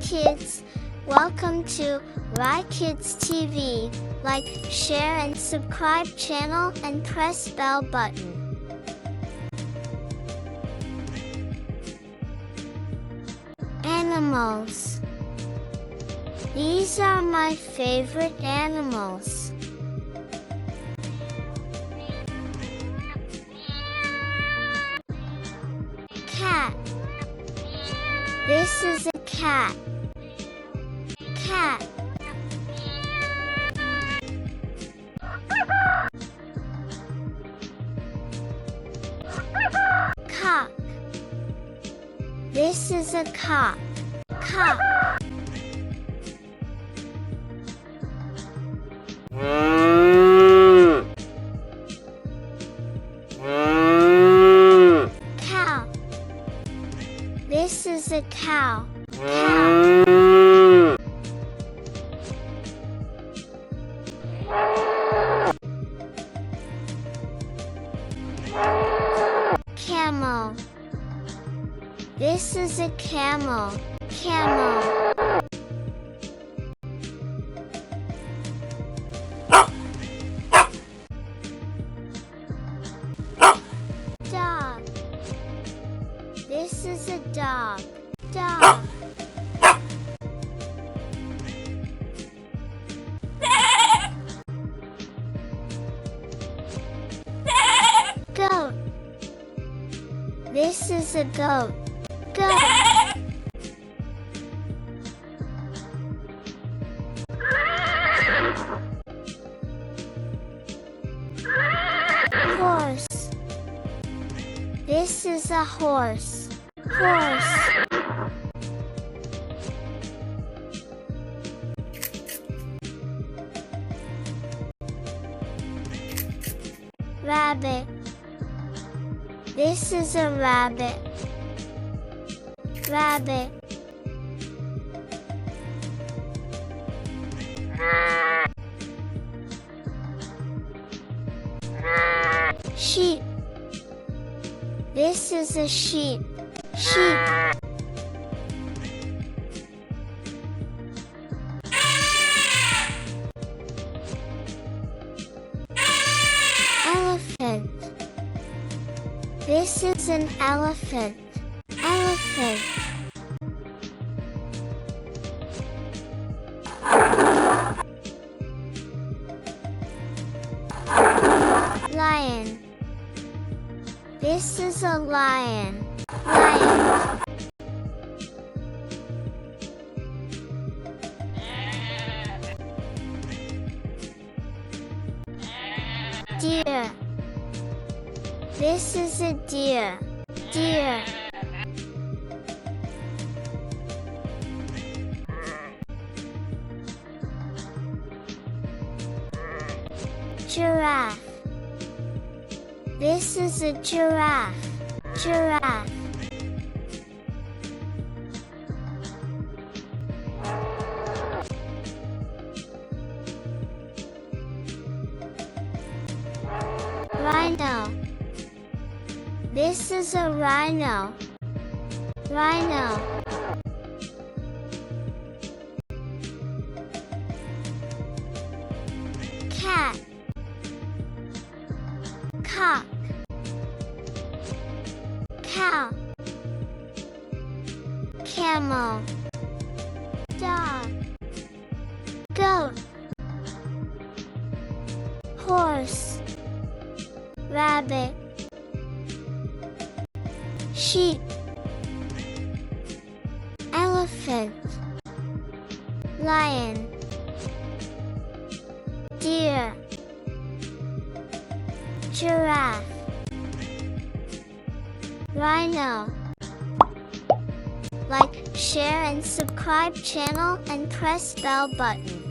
kids, welcome to Rai-kidstv. Like, share and subscribe channel and press bell button. Animals. These are my favorite animals. Cat. This is a cat. Cat. Cock. This is a cock. Cock. Cow. This is a cow. Cow. Camel. This is a camel. Camel. Dog. This is a dog. Dog. Goat. This is a goat. Goat. Horse. This is a horse. Horse. Rabbit. This is a rabbit. Rabbit. Sheep. This is a sheep. Sheep. Elephant. This is an elephant. Elephant. Lion. This is a lion. Lion. Deer. This is a deer. Deer. Giraffe. This is a giraffe. Giraffe. Rhino. This is a rhino. Rhino. Cat. Cock. Cow. Camel. Dog. Goat. Horse. Rabbit. Sheep. Elephant. Lion. Deer. Giraffe. Rhino. Like, share and subscribe channel and press bell button.